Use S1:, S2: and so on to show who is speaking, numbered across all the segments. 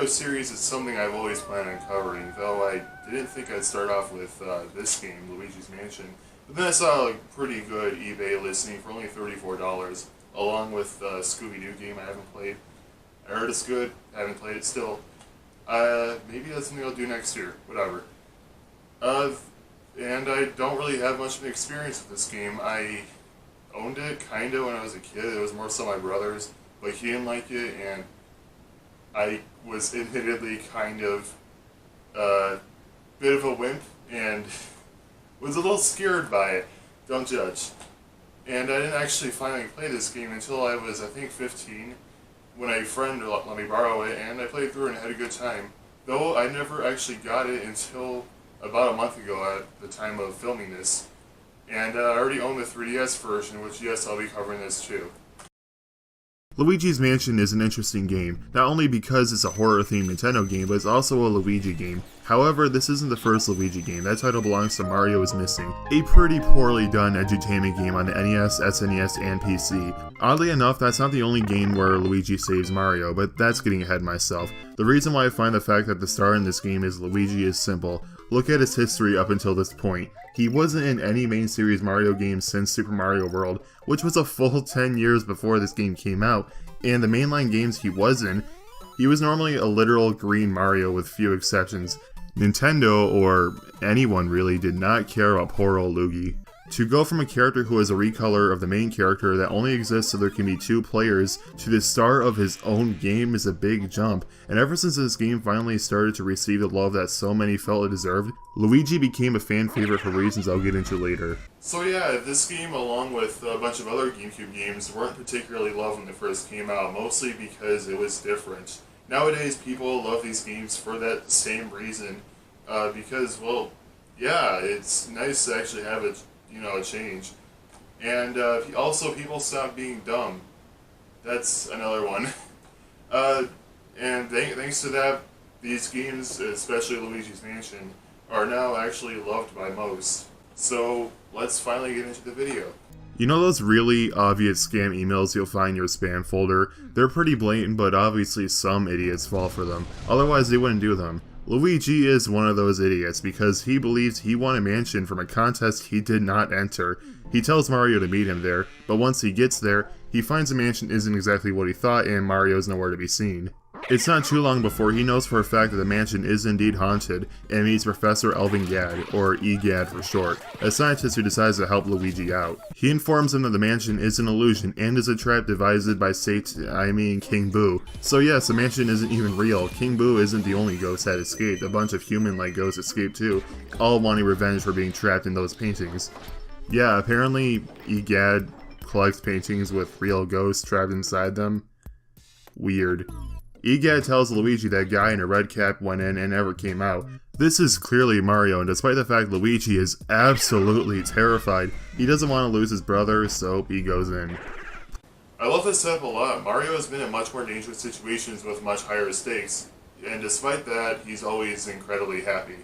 S1: series is something I've always planned on covering, though I didn't think I'd start off with this game, Luigi's Mansion. But then I saw a pretty good eBay listing for only $34, along with the Scooby-Doo game I haven't played. I heard it's good, I haven't played it still. Maybe that's something I'll do next year, whatever. And I don't really have much of an experience with this game. I owned it kinda when I was a kid. It was more so my brother's, but he didn't like it, and I was admittedly kind of a bit of a wimp and was a little scared by it. Don't judge. And I didn't actually finally play this game until I was, I think, 15, when a friend let me borrow it, and I played through it and had a good time. Though I never actually got it until about a month ago at the time of filming this. And I already own the 3DS version, which yes, I'll be covering this too.
S2: Luigi's Mansion is an interesting game, not only because it's a horror-themed Nintendo game, but it's also a Luigi game. However, this isn't the first Luigi game. That title belongs to Mario is Missing, a pretty poorly done edutainment game on the NES, SNES, and PC. Oddly enough, that's not the only game where Luigi saves Mario, but that's getting ahead of myself. The reason why I find the fact that the star in this game is Luigi is simple. Look at his history up until this point. He wasn't in any main series Mario games since Super Mario World, which was a full 10 years before this game came out, and the mainline games he was in, he was normally a literal green Mario with few exceptions. Nintendo, or anyone really, did not care about poor old Luigi. To go from a character who is a recolor of the main character that only exists so there can be two players, to the star of his own game is a big jump, and ever since this game finally started to receive the love that so many felt it deserved, Luigi became a fan favorite for reasons I'll get into later.
S1: So yeah, this game, along with a bunch of other GameCube games, weren't particularly loved when they first came out, mostly because it was different. Nowadays, people love these games for that same reason, because, well, yeah, it's nice to actually have a change. And also, people stop being dumb. That's another one. And thanks to that, these games, especially Luigi's Mansion, are now actually loved by most. So, let's finally get into the video.
S2: You know those really obvious scam emails you'll find in your spam folder? They're pretty blatant, but obviously some idiots fall for them. Otherwise, they wouldn't do them. Luigi is one of those idiots because he believes he won a mansion from a contest he did not enter. He tells Mario to meet him there, but once he gets there, he finds the mansion isn't exactly what he thought and Mario's nowhere to be seen. It's not too long before he knows for a fact that the mansion is indeed haunted and meets Professor Elvin Gad, or EGAD for short, a scientist who decides to help Luigi out. He informs him that the mansion is an illusion and is a trap devised by King Boo. So yes, the mansion isn't even real. King Boo isn't the only ghost that escaped. A bunch of human-like ghosts escaped too, all wanting revenge for being trapped in those paintings. Yeah, apparently EGAD collects paintings with real ghosts trapped inside them. Weird. EGAD tells Luigi that guy in a red cap went in and never came out. This is clearly Mario, and despite the fact Luigi is absolutely terrified, he doesn't want to lose his brother, so he goes in.
S1: I love this setup a lot. Mario has been in much more dangerous situations with much higher stakes, and despite that, he's always incredibly happy.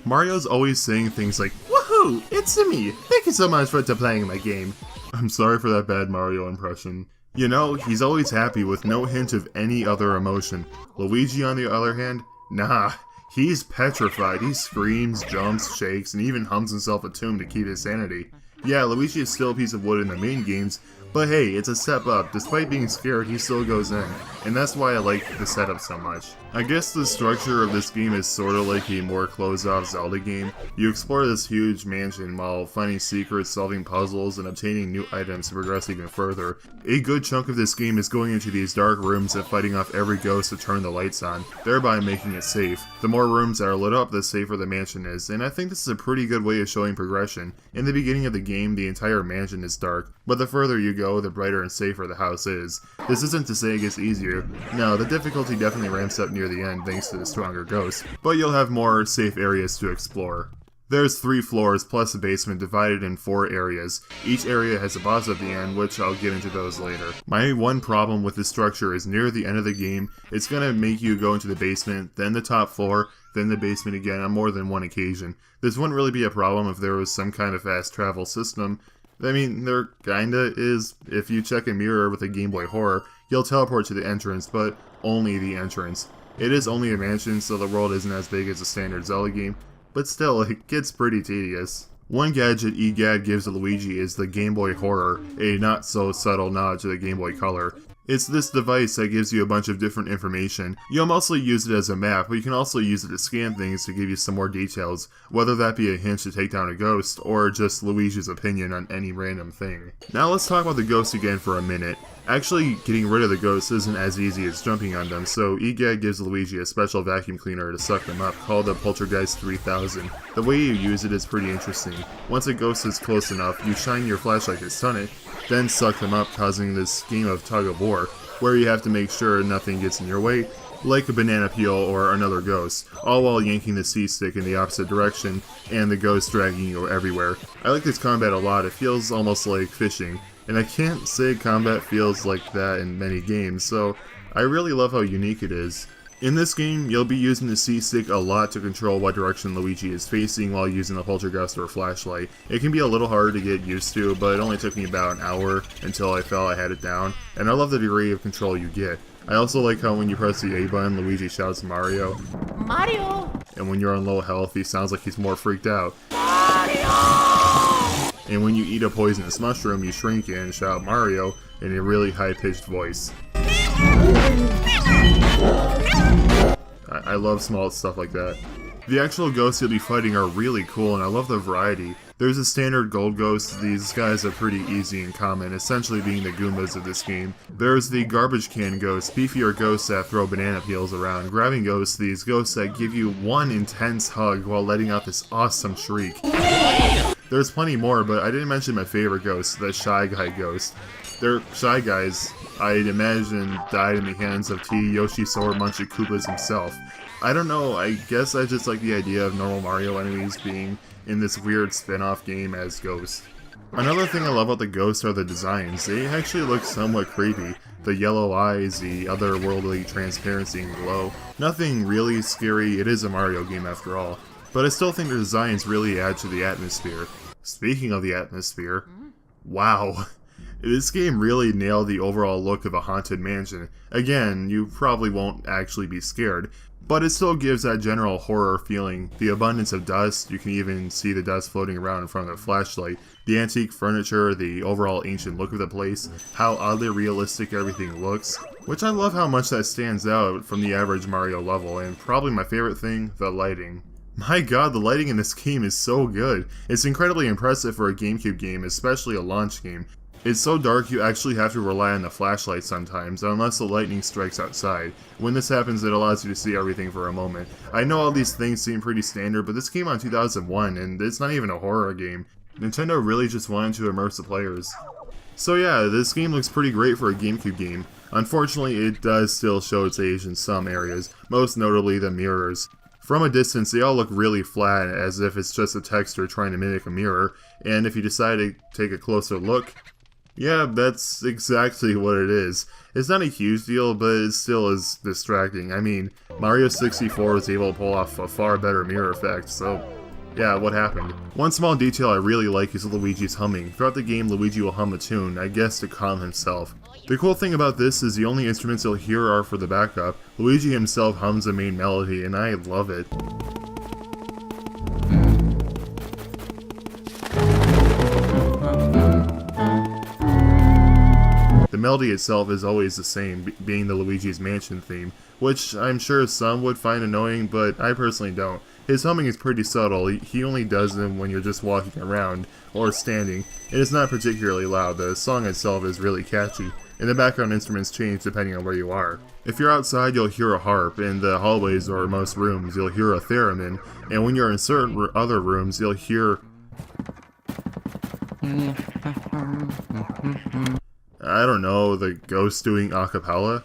S2: Mario's always saying things like, "Woohoo! It's me! Thank you so much for playing my game." I'm sorry for that bad Mario impression. You know, he's always happy with no hint of any other emotion. Luigi, on the other hand, nah, he's petrified. He screams, jumps, shakes, and even hums himself a tune to keep his sanity. Yeah, Luigi is still a piece of wood in the main games, but hey, it's a step up. Despite being scared, he still goes in, and that's why I like the setup so much. I guess the structure of this game is sorta like a more closed-off Zelda game. You explore this huge mansion while finding secrets, solving puzzles, and obtaining new items to progress even further. A good chunk of this game is going into these dark rooms and fighting off every ghost to turn the lights on, thereby making it safe. The more rooms that are lit up, the safer the mansion is, and I think this is a pretty good way of showing progression. In the beginning of the game, the entire mansion is dark, but the further you go, the brighter and safer the house is. This isn't to say it gets easier. No, the difficulty definitely ramps up near the end thanks to the stronger ghosts, but you'll have more safe areas to explore. There's 3 floors plus a basement divided in 4 areas. Each area has a boss at the end, which I'll get into those later. My one problem with this structure is near the end of the game, it's gonna make you go into the basement, then the top floor, then the basement again on more than one occasion. This wouldn't really be a problem if there was some kind of fast travel system. I mean, there kinda is. If you check a mirror with a Game Boy Horror, you'll teleport to the entrance, but only the entrance. It is only a mansion, so the world isn't as big as a standard Zelda game, but still, it gets pretty tedious. One gadget EGAD gives to Luigi is the Game Boy Horror, a not so subtle nod to the Game Boy Color. It's this device that gives you a bunch of different information. You'll mostly use it as a map, but you can also use it to scan things to give you some more details, whether that be a hint to take down a ghost, or just Luigi's opinion on any random thing. Now let's talk about the ghosts again for a minute. Actually, getting rid of the ghosts isn't as easy as jumping on them, so EGAD gives Luigi a special vacuum cleaner to suck them up, called the Poltergeist 3000. The way you use it is pretty interesting. Once a ghost is close enough, you shine your flashlight to stun it, then suck them up, causing this game of tug-of-war, where you have to make sure nothing gets in your way, like a banana peel or another ghost, all while yanking the C-stick in the opposite direction, and the ghost dragging you everywhere. I like this combat a lot. It feels almost like fishing, and I can't say combat feels like that in many games, so I really love how unique it is. In this game, you'll be using the C-stick a lot to control what direction Luigi is facing while using the poltergust or flashlight. It can be a little hard to get used to, but it only took me about an hour until I felt I had it down, and I love the degree of control you get. I also like how when you press the A button, Luigi shouts Mario.
S3: Mario!
S2: And when you're on low health, he sounds like he's more freaked out.
S3: Mario!
S2: And when you eat a poisonous mushroom, you shrink and shout Mario in a really high-pitched voice. I love small stuff like that. The actual ghosts you'll be fighting are really cool, and I love the variety. There's a standard gold ghost. These guys are pretty easy and common, essentially being the Goombas of this game. There's the garbage can ghosts, beefier ghosts that throw banana peels around, grabbing ghosts, these ghosts that give you one intense hug while letting out this awesome shriek. There's plenty more, but I didn't mention my favorite ghost, the Shy Guy ghost. They're Shy Guys, I'd imagine, died in the hands of T. Yoshi Sora Munchie Koopas himself. I don't know, I guess I just like the idea of normal Mario enemies being in this weird spin-off game as ghosts. Another thing I love about the ghosts are the designs. They actually look somewhat creepy. The yellow eyes, the otherworldly transparency and glow. Nothing really scary, it is a Mario game after all. But I still think the designs really add to the atmosphere. Speaking of the atmosphere, wow. This game really nailed the overall look of a haunted mansion. Again, you probably won't actually be scared, but it still gives that general horror feeling. The abundance of dust, you can even see the dust floating around in front of the flashlight, the antique furniture, the overall ancient look of the place, how oddly realistic everything looks, which I love how much that stands out from the average Mario level, and probably my favorite thing, the lighting. My god, the lighting in this game is so good. It's incredibly impressive for a GameCube game, especially a launch game. It's so dark you actually have to rely on the flashlight sometimes, unless the lightning strikes outside. When this happens, it allows you to see everything for a moment. I know all these things seem pretty standard, but this came out in 2001, and it's not even a horror game. Nintendo really just wanted to immerse the players. So yeah, this game looks pretty great for a GameCube game. Unfortunately, it does still show its age in some areas, most notably the mirrors. From a distance, they all look really flat, as if it's just a texture trying to mimic a mirror, and if you decide to take a closer look, yeah, that's exactly what it is. It's not a huge deal, but it still is distracting. I mean, Mario 64 was able to pull off a far better mirror effect, so yeah, what happened? One small detail I really like is Luigi's humming. Throughout the game, Luigi will hum a tune, I guess to calm himself. The cool thing about this is the only instruments you'll hear are for the backup. Luigi himself hums the main melody, and I love it. The melody itself is always the same, being the Luigi's Mansion theme, which I'm sure some would find annoying, but I personally don't. His humming is pretty subtle. He only does them when you're just walking around, or standing, and it's not particularly loud. The song itself is really catchy, and the background instruments change depending on where you are. If you're outside, you'll hear a harp. In the hallways or most rooms, you'll hear a theremin, and when you're in certain other rooms, you'll hear... I don't know, the ghost doing a cappella?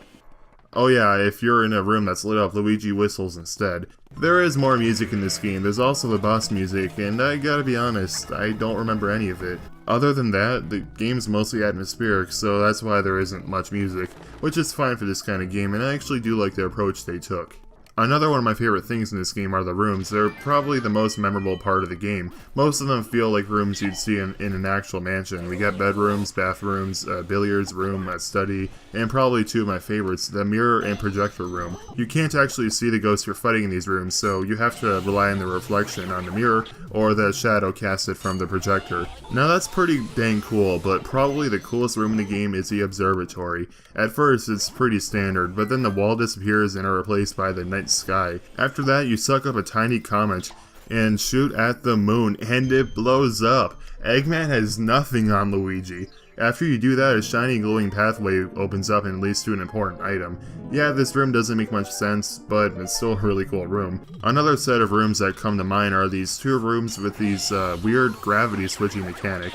S2: Oh yeah, if you're in a room that's lit up, Luigi whistles instead. There is more music in this game. There's also the boss music, and I gotta be honest, I don't remember any of it. Other than that, the game's mostly atmospheric, so that's why there isn't much music, which is fine for this kind of game, and I actually do like the approach they took. Another one of my favorite things in this game are the rooms. They're probably the most memorable part of the game. Most of them feel like rooms you'd see in an actual mansion. We got bedrooms, bathrooms, a billiards room, a study, and probably two of my favorites, the mirror and projector room. You can't actually see the ghosts you're fighting in these rooms, so you have to rely on the reflection on the mirror or the shadow casted from the projector. Now that's pretty dang cool, but probably the coolest room in the game is the observatory. At first it's pretty standard, but then the wall disappears and are replaced by the night sky. After that, you suck up a tiny comet and shoot at the moon, and it blows up. Eggman has nothing on Luigi. After you do that, a shiny glowing pathway opens up and leads to an important item. Yeah, this room doesn't make much sense, but it's still a really cool room. Another set of rooms that come to mind are these two rooms with these weird gravity switching mechanic.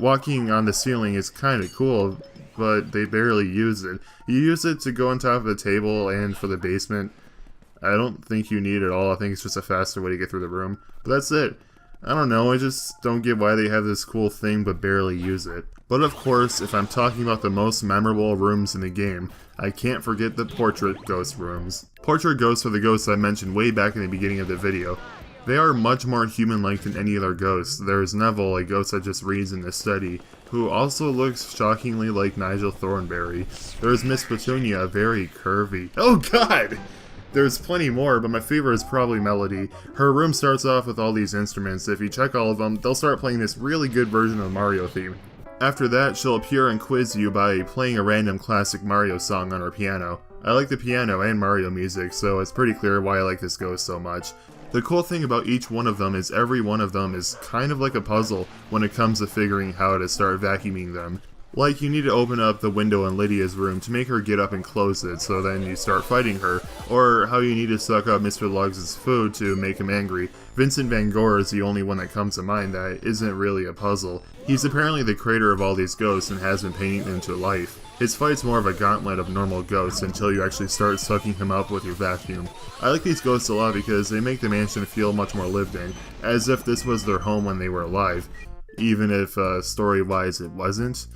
S2: Walking on the ceiling is kinda cool, but they barely use it. You use it to go on top of the table and for the basement. I don't think you need it all. I think it's just a faster way to get through the room. But that's it. I don't know, I just don't get why they have this cool thing but barely use it. But of course, if I'm talking about the most memorable rooms in the game, I can't forget the portrait ghost rooms. Portrait ghosts are the ghosts I mentioned way back in the beginning of the video. They are much more human-like than any other ghosts. There's Neville, a ghost that just reads in the study, who also looks shockingly like Nigel Thornberry. There's Miss Petunia, very curvy. Oh god! There's plenty more, but my favorite is probably Melody. Her room starts off with all these instruments. If you check all of them, they'll start playing this really good version of the Mario theme. After that, she'll appear and quiz you by playing a random classic Mario song on her piano. I like the piano and Mario music, so it's pretty clear why I like this ghost so much. The cool thing about each one of them is every one of them is kind of like a puzzle when it comes to figuring how to start vacuuming them. Like, you need to open up the window in Lydia's room to make her get up and close it, so then you start fighting her, or how you need to suck up Mr. Luggs' food to make him angry. Vincent Van Gogh is the only one that comes to mind that isn't really a puzzle. He's apparently the creator of all these ghosts and has been painting them to life. His fight's more of a gauntlet of normal ghosts until you actually start sucking him up with your vacuum. I like these ghosts a lot because they make the mansion feel much more lived in, as if this was their home when they were alive, even if story-wise it wasn't.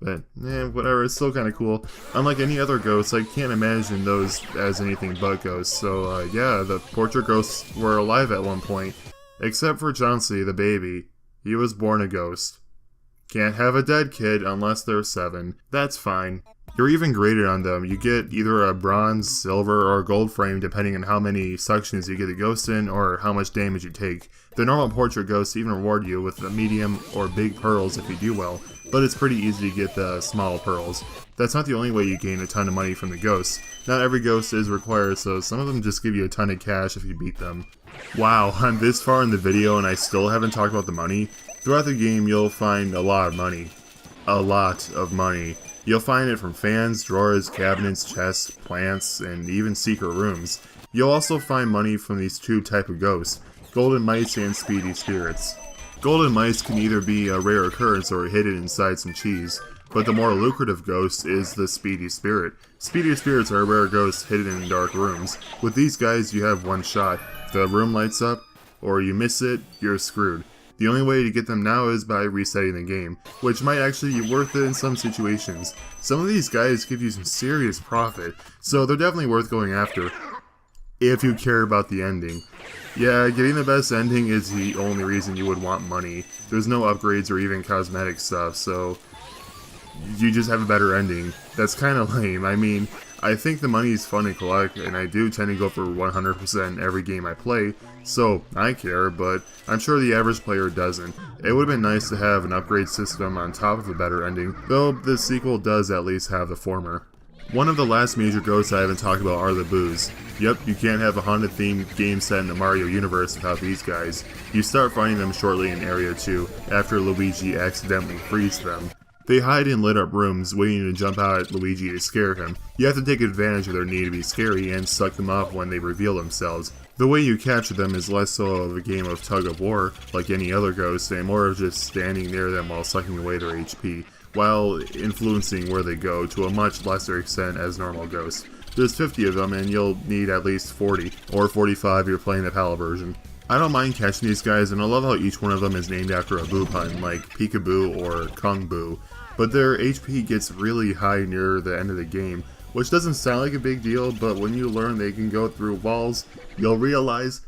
S2: But, whatever, it's still kinda cool. Unlike any other ghosts, I can't imagine those as anything but ghosts, so yeah, the portrait ghosts were alive at one point. Except for Chauncey, the baby. He was born a ghost. Can't have a dead kid unless they're 7. That's fine. You're even graded on them. You get either a bronze, silver, or gold frame depending on how many suctions you get a ghost in or how much damage you take. The normal portrait ghosts even reward you with the medium or big pearls if you do well, but it's pretty easy to get the small pearls. That's not the only way you gain a ton of money from the ghosts. Not every ghost is required, so some of them just give you a ton of cash if you beat them. Wow, I'm this far in the video and I still haven't talked about the money. Throughout the game, you'll find a lot of money. A lot of money. You'll find it from fans, drawers, cabinets, chests, plants, and even secret rooms. You'll also find money from these two types of ghosts, golden mice and speedy spirits. Golden mice can either be a rare occurrence or hidden inside some cheese, but the more lucrative ghost is the speedy spirit. Speedy spirits are rare ghosts hidden in dark rooms. With these guys, you have one shot. If the room lights up, or you miss it, you're screwed. The only way to get them now is by resetting the game, which might actually be worth it in some situations. Some of these guys give you some serious profit, so they're definitely worth going after, if you care about the ending. Yeah, getting the best ending is the only reason you would want money. There's no upgrades or even cosmetic stuff, so you just have a better ending. That's kinda lame. I mean, I think the money is fun to collect, and I do tend to go for 100% every game I play, so I care, but I'm sure the average player doesn't. It would have been nice to have an upgrade system on top of a better ending, though the sequel does at least have the former. One of the last major ghosts I haven't talked about are the Boos. Yep, you can't have a haunted-themed game set in the Mario universe without these guys. You start finding them shortly in Area 2, after Luigi accidentally frees them. They hide in lit-up rooms, waiting to jump out at Luigi to scare him. You have to take advantage of their need to be scary and suck them up when they reveal themselves. The way you capture them is less so of a game of tug-of-war, like any other ghost, and more of just standing near them while sucking away their HP, while influencing where they go to a much lesser extent as normal ghosts. There's 50 of them, and you'll need at least 40, or 45 if you're playing the PAL version. I don't mind catching these guys, and I love how each one of them is named after a boo pun, like Peekaboo or Kung Boo. But their HP gets really high near the end of the game, which doesn't sound like a big deal, but when you learn they can go through walls, you'll realize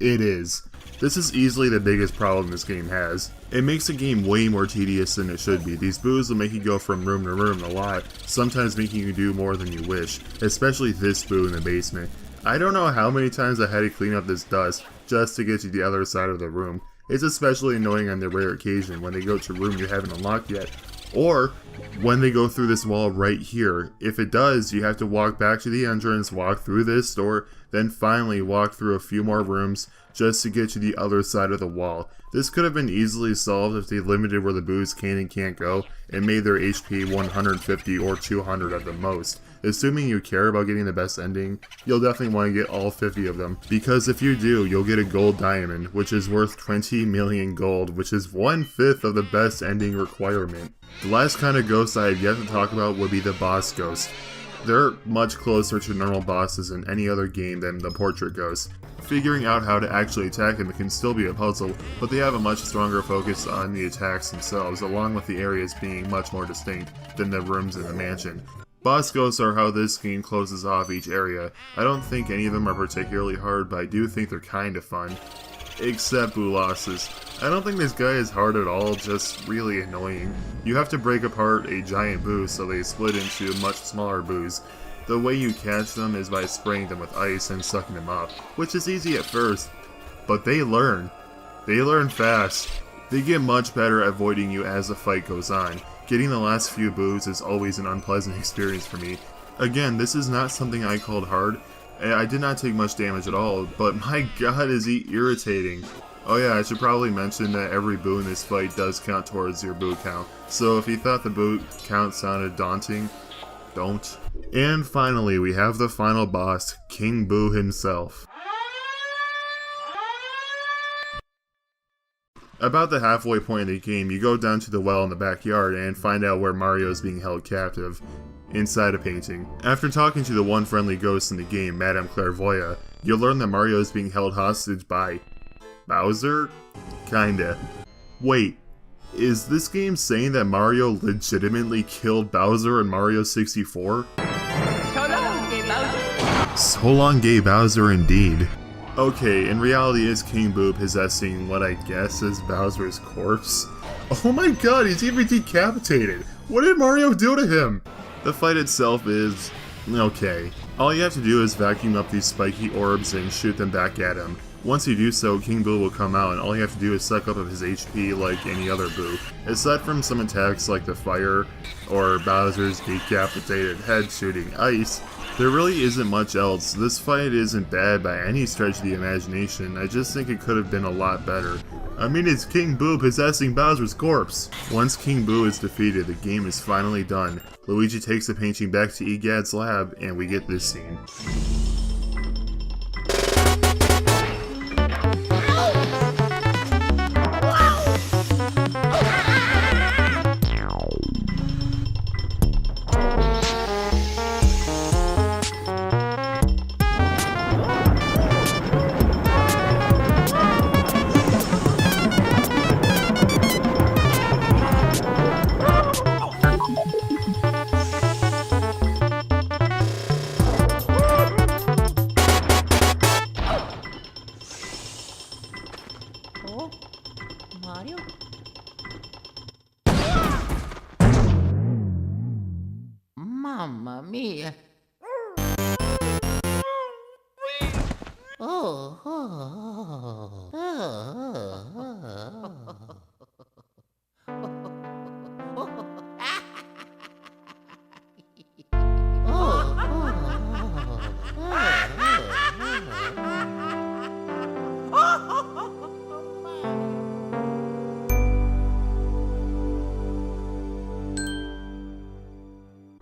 S2: it is. This is easily the biggest problem this game has. It makes the game way more tedious than it should be. These boos will make you go from room to room a lot, sometimes making you do more than you wish, especially this boo in the basement. I don't know how many times I had to clean up this dust just to get to the other side of the room. It's especially annoying on the rare occasion when they go to a room you haven't unlocked yet, or when they go through this wall right here. If it does, you have to walk back to the entrance, walk through this door, then finally walk through a few more rooms just to get to the other side of the wall. This could have been easily solved if they limited where the boos can and can't go and made their HP 150 or 200 at the most. Assuming you care about getting the best ending, you'll definitely want to get all 50 of them, because if you do, you'll get a gold diamond, which is worth 20 million gold, which is 1/5 of the best ending requirement. The last kind of ghost I have yet to talk about would be the boss ghost. They're much closer to normal bosses in any other game than the portrait ghost. Figuring out how to actually attack them can still be a puzzle, but they have a much stronger focus on the attacks themselves, along with the areas being much more distinct than the rooms in the mansion. Boss ghosts are how this game closes off each area. I don't think any of them are particularly hard, but I do think they're kinda fun. Except Boolossus. I don't think this guy is hard at all, just really annoying. You have to break apart a giant boo so they split into much smaller boos. The way you catch them is by spraying them with ice and sucking them up, which is easy at first, but they learn. They learn fast. They get much better at avoiding you as the fight goes on. Getting the last few boos is always an unpleasant experience for me. Again, this is not something I called hard. I did not take much damage at all, but my god is he irritating. Oh yeah, I should probably mention that every boo in this fight does count towards your boo count, so if you thought the boo count sounded daunting, don't. And finally, we have the final boss, King Boo himself. About the halfway point of the game, you go down to the well in the backyard and find out where Mario is being held captive, inside a painting. After talking to the one friendly ghost in the game, Madame Clairvoyant, you'll learn that Mario is being held hostage by Bowser? Kinda. Wait, is this game saying that Mario legitimately killed Bowser in Mario 64? So long, gay Bowser indeed. Okay, in reality, is King Boo possessing what I guess is Bowser's corpse? Oh my god, he's even decapitated! What did Mario do to him? The fight itself is okay. All you have to do is vacuum up these spiky orbs and shoot them back at him. Once you do so, King Boo will come out and all you have to do is suck up of his HP like any other Boo. Aside from some attacks like the fire or Bowser's decapitated head shooting ice, there really isn't much else. This fight isn't bad by any stretch of the imagination, I just think it could have been a lot better. I mean, it's King Boo possessing Bowser's corpse! Once King Boo is defeated, the game is finally done. Luigi takes the painting back to Egad's lab, and we get this scene.
S3: Mario? Mamma mia! Oh, oh,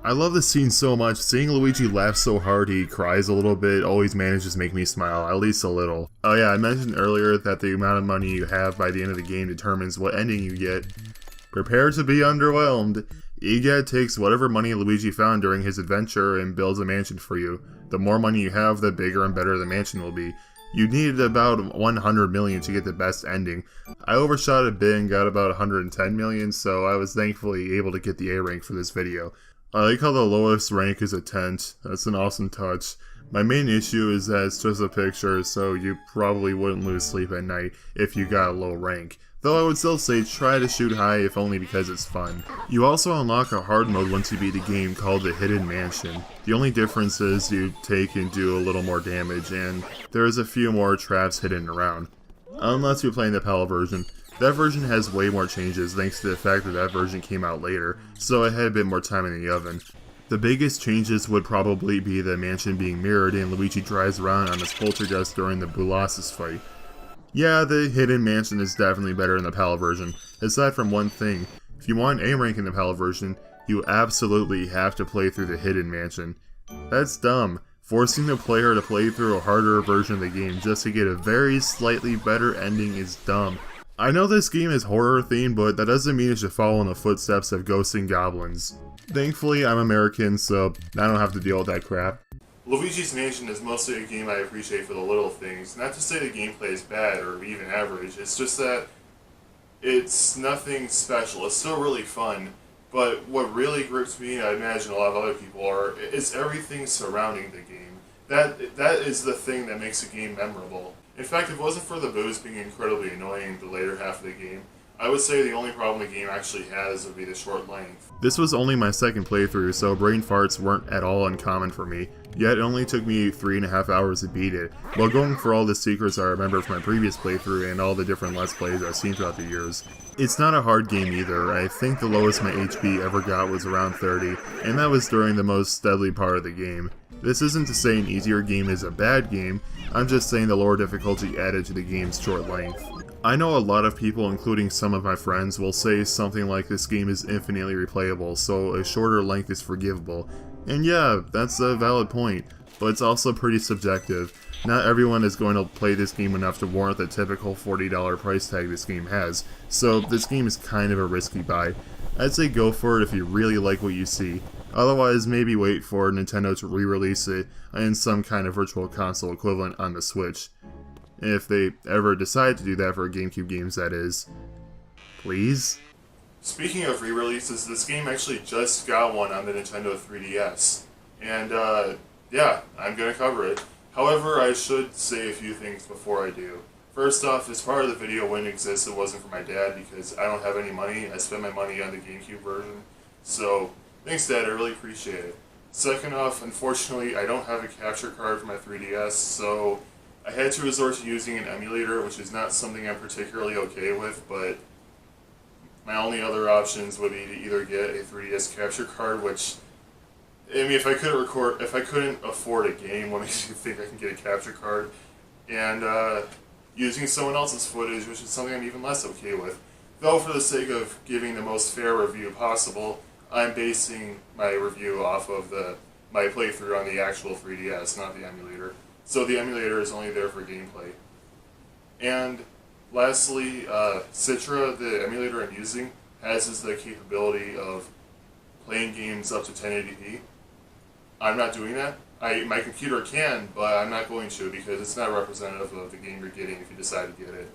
S2: I love this scene so much. Seeing Luigi laugh so hard he cries a little bit always manages to make me smile, at least a little. Oh yeah, I mentioned earlier that the amount of money you have by the end of the game determines what ending you get. Prepare to be underwhelmed. Egad takes whatever money Luigi found during his adventure and builds a mansion for you. The more money you have, the bigger and better the mansion will be. You needed about 100 million to get the best ending. I overshot a bit and got about 110 million, so I was thankfully able to get the A rank for this video. I like how the lowest rank is a tent. That's an awesome touch. My main issue is that it's just a picture, so you probably wouldn't lose sleep at night if you got a low rank. Though I would still say try to shoot high if only because it's fun. You also unlock a hard mode once you beat the game called the Hidden Mansion. The only difference is you take and do a little more damage, and there's a few more traps hidden around. Unless you're playing the PAL version. That version has way more changes thanks to the fact that version came out later, so it had a bit more time in the oven. The biggest changes would probably be the mansion being mirrored and Luigi drives around on his poltergeist during the Boolossus fight. Yeah, the Hidden Mansion is definitely better in the PAL version, aside from one thing. If you want A rank in the PAL version, you absolutely have to play through the Hidden Mansion. That's dumb. Forcing the player to play through a harder version of the game just to get a very slightly better ending is dumb. I know this game is horror themed, but that doesn't mean it should follow in the footsteps of ghosts and goblins. Thankfully, I'm American, so I don't have to deal with that crap.
S1: Luigi's Mansion is mostly a game I appreciate for the little things. Not to say the gameplay is bad or even average, it's just that it's nothing special. It's still really fun, but what really grips me, and I imagine a lot of other people are, is everything surrounding the game. That is the thing that makes a game memorable. In fact, if it wasn't for the booze being incredibly annoying the later half of the game, I would say the only problem the game actually has would be the short length.
S2: This was only my second playthrough, so brain farts weren't at all uncommon for me, yet it only took me 3.5 hours to beat it, while going for all the secrets I remember from my previous playthrough and all the different Let's Plays I've seen throughout the years. It's not a hard game either. I think the lowest my HP ever got was around 30, and that was during the most deadly part of the game. This isn't to say an easier game is a bad game, I'm just saying the lower difficulty added to the game's short length. I know a lot of people, including some of my friends, will say something like this game is infinitely replayable, so a shorter length is forgivable. And yeah, that's a valid point, but it's also pretty subjective. Not everyone is going to play this game enough to warrant the typical $40 price tag this game has, so this game is kind of a risky buy. I'd say go for it if you really like what you see. Otherwise, maybe wait for Nintendo to re-release it in some kind of virtual console equivalent on the Switch. If they ever decide to do that for GameCube games, that is. Please?
S1: Speaking of re-releases, this game actually just got one on the Nintendo 3DS. And, yeah, I'm gonna cover it. However, I should say a few things before I do. First off, as part of the video wouldn't exist if it wasn't for my dad, because I don't have any money. I spend my money on the GameCube version. So, thanks Dad, I really appreciate it. Second off, unfortunately, I don't have a capture card for my 3DS, so I had to resort to using an emulator, which is not something I'm particularly okay with, but my only other options would be to either get a 3DS capture card, which, I mean, if I couldn't afford a game, what makes you think I can get a capture card? And, using someone else's footage, which is something I'm even less okay with. Though, for the sake of giving the most fair review possible, I'm basing my review off of my playthrough on the actual 3DS, not the emulator. So the emulator is only there for gameplay. And lastly, Citra, the emulator I'm using, has the capability of playing games up to 1080p. I'm not doing that. My computer can, but I'm not going to because it's not representative of the game you're getting if you decide to get it.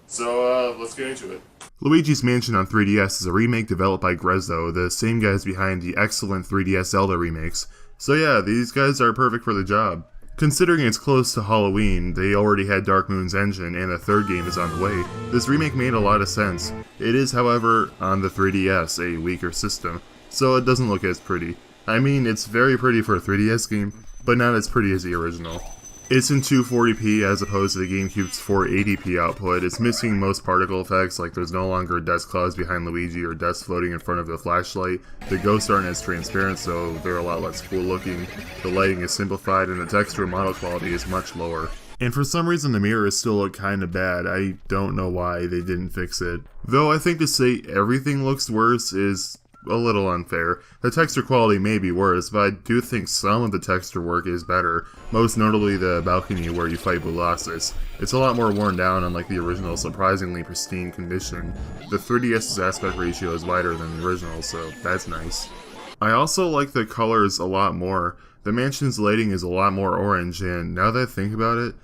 S1: So, let's get into it.
S2: Luigi's Mansion on 3DS is a remake developed by Grezzo, the same guys behind the excellent 3DS Zelda remakes. So yeah, these guys are perfect for the job. Considering it's close to Halloween, they already had Dark Moon's engine, and a third game is on the way. This remake made a lot of sense. It is, however, on the 3DS, a weaker system, so it doesn't look as pretty. I mean, it's very pretty for a 3DS game, but not as pretty as the original. It's in 240p as opposed to the GameCube's 480p output. It's missing most particle effects, like there's no longer dust clouds behind Luigi or dust floating in front of the flashlight. The ghosts aren't as transparent, so they're a lot less cool looking. The lighting is simplified and the texture and model quality is much lower. And for some reason the mirrors still look kinda bad. I don't know why they didn't fix it. Though I think to say everything looks worse is a little unfair. The texture quality may be worse, but I do think some of the texture work is better, most notably the balcony where you fight Boolossus. It's a lot more worn down, unlike the original surprisingly pristine condition. The 3DS's aspect ratio is wider than the original, so that's nice. I also like the colors a lot more. The mansion's lighting is a lot more orange, and now that I think about it,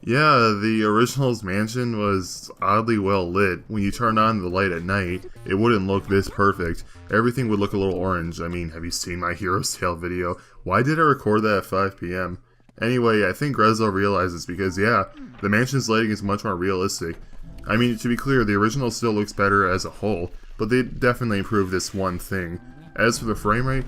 S2: Yeah, the original's mansion was oddly well lit. When you turn on the light at night, it wouldn't look this perfect. Everything would look a little orange. I mean, have you seen my Hero's Tale video? Why did I record that at 5 p.m.? Anyway, I think Grezzo realizes because, yeah, the mansion's lighting is much more realistic. I mean, to be clear, the original still looks better as a whole, but they definitely improved this one thing. As for the frame rate,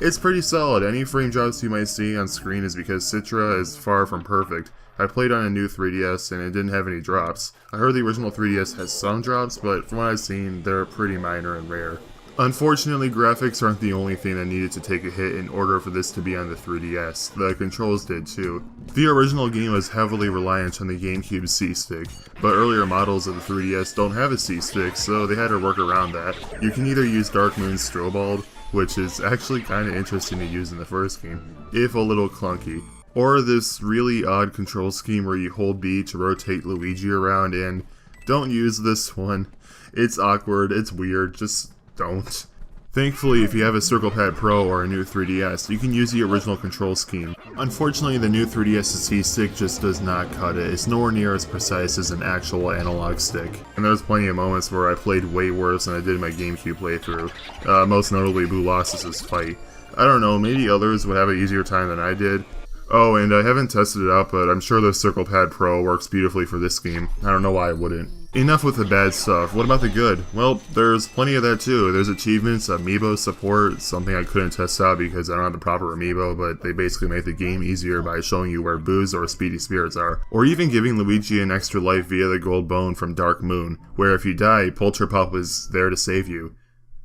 S2: it's pretty solid. Any frame drops you might see on screen is because Citra is far from perfect. I played on a new 3DS and it didn't have any drops. I heard the original 3DS has some drops, but from what I've seen, they're pretty minor and rare. Unfortunately, graphics aren't the only thing that needed to take a hit in order for this to be on the 3DS. The controls did too. The original game was heavily reliant on the GameCube C-Stick, but earlier models of the 3DS don't have a C-Stick, so they had to work around that. You can either use Dark Moon's Strobald, which is actually kinda interesting to use in the first game, if a little clunky, or this really odd control scheme where you hold B to rotate Luigi around, and don't use this one. It's awkward, it's weird, just don't. Thankfully, if you have a Circle Pad Pro or a new 3DS, you can use the original control scheme. Unfortunately, the new 3DS's C-Stick just does not cut it. It's nowhere near as precise as an actual analog stick. And there's plenty of moments where I played way worse than I did in my GameCube playthrough. Most notably, Boo Loss's fight. I don't know, maybe others would have an easier time than I did. Oh, and I haven't tested it out, but I'm sure the Circle Pad Pro works beautifully for this game. I don't know why it wouldn't. Enough with the bad stuff, what about the good? Well, there's plenty of that too. There's achievements, amiibo support, something I couldn't test out because I don't have the proper amiibo, but they basically make the game easier by showing you where Boo's or Speedy Spirits are. Or even giving Luigi an extra life via the gold bone from Dark Moon, where if you die, Polterpup is there to save you.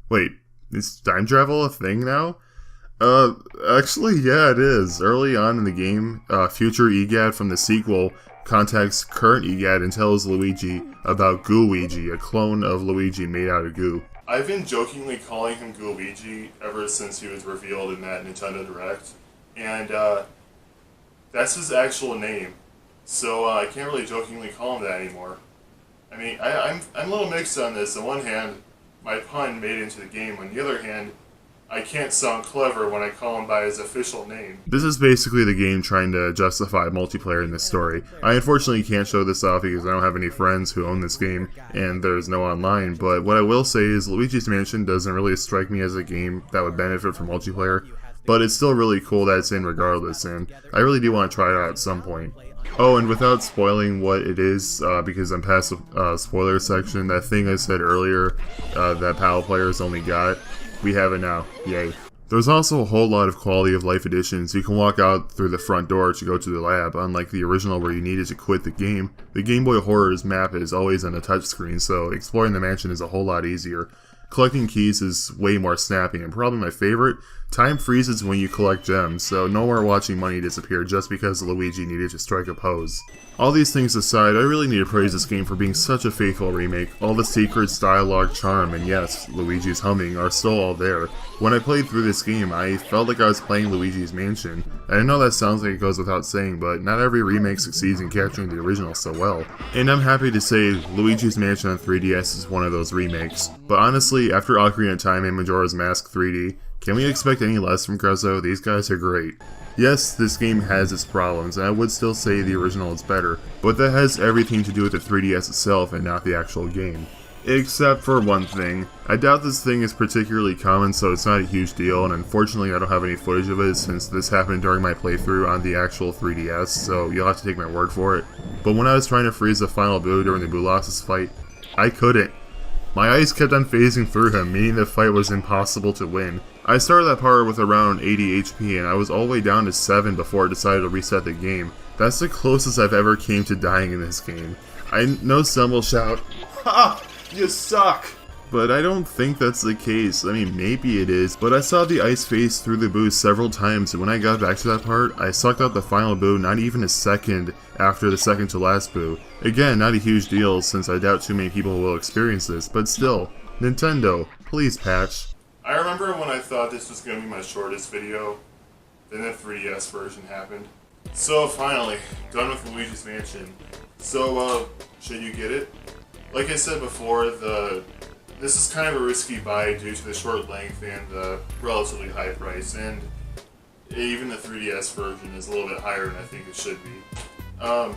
S2: Wait, is time travel a thing now? Actually, yeah, it is. Early on in the game, future EGAT from the sequel contacts current EGAT and tells Luigi about Gooigi, a clone of Luigi made out of goo.
S1: I've been jokingly calling him Gooigi ever since he was revealed in that Nintendo Direct, and that's his actual name, so I can't really jokingly call him that anymore. I mean, I'm a little mixed on this. On one hand, my pun made it into the game. On the other hand, I can't sound clever when I call him by his official name.
S2: This is basically the game trying to justify multiplayer in this story. I unfortunately can't show this off because I don't have any friends who own this game, and there's no online, but what I will say is Luigi's Mansion doesn't really strike me as a game that would benefit from multiplayer, but it's still really cool that it's in regardless, and I really do want to try it out at some point. Oh, and without spoiling what it is, because I'm past the spoiler section, that thing I said earlier that PAL players only got, we have it now. Yay. There's also a whole lot of quality of life additions. You can walk out through the front door to go to the lab, unlike the original where you needed to quit the game. The Game Boy Horror's map is always on a touchscreen, so exploring the mansion is a whole lot easier. Collecting keys is way more snappy, and probably my favorite, time freezes when you collect gems, so no more watching money disappear just because Luigi needed to strike a pose. All these things aside, I really need to praise this game for being such a faithful remake. All the secrets, dialogue, charm, and yes, Luigi's humming are still all there. When I played through this game, I felt like I was playing Luigi's Mansion. And I know that sounds like it goes without saying, but not every remake succeeds in capturing the original so well. And I'm happy to say Luigi's Mansion on 3DS is one of those remakes. But honestly, after Ocarina of Time and Majora's Mask 3D, can we expect any less from Grezzo? These guys are great. Yes, this game has its problems, and I would still say the original is better, but that has everything to do with the 3DS itself and not the actual game. Except for one thing. I doubt this thing is particularly common, so it's not a huge deal, and unfortunately I don't have any footage of it since this happened during my playthrough on the actual 3DS, so you'll have to take my word for it. But when I was trying to freeze the final Boo during the Boo Loss's fight, I couldn't. My eyes kept on phasing through him, meaning the fight was impossible to win. I started that part with around 80 HP and I was all the way down to 7 before I decided to reset the game. That's the closest I've ever came to dying in this game. I know some will shout, "Ha! You suck!" But I don't think that's the case. I mean, maybe it is, but I saw the ice phase through the Boo several times, and when I got back to that part, I sucked out the final Boo not even a second after the second to last Boo. Again, not a huge deal, since I doubt too many people will experience this, but still, Nintendo, please patch.
S1: I remember when I thought this was going to be my shortest video, then the 3DS version happened. So finally, done with Luigi's Mansion. So, should you get it? Like I said before, this is kind of a risky buy due to the short length and the relatively high price, and even the 3DS version is a little bit higher than I think it should be. But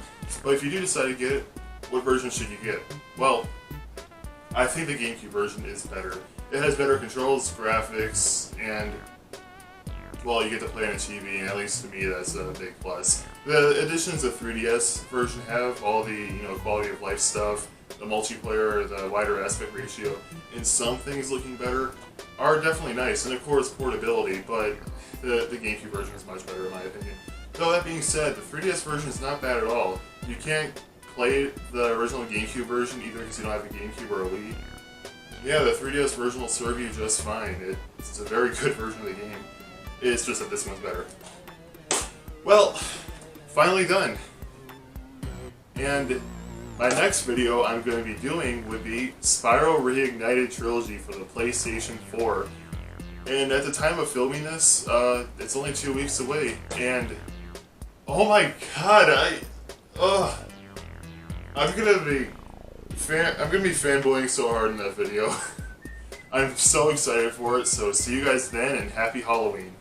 S1: if you do decide to get it, what version should you get? Well, I think the GameCube version is better. It has better controls, graphics, and, well, you get to play on a TV, and at least to me that's a big plus. The additions of 3DS version have all the, quality of life stuff, the multiplayer, the wider aspect ratio, and some things looking better are definitely nice, and of course portability, but the GameCube version is much better in my opinion. Though that being said, the 3DS version is not bad at all. You can't play the original GameCube version either because you don't have a GameCube or a Wii. Yeah, the 3DS version will serve you just fine. It's a very good version of the game. It's just that this one's better. Well, finally done. And my next video I'm going to be doing would be Spyro Reignited Trilogy for the PlayStation 4. And at the time of filming this, it's only 2 weeks away. And oh my god, I'm gonna be fanboying so hard in that video. I'm so excited for it, so see you guys then, and happy Halloween.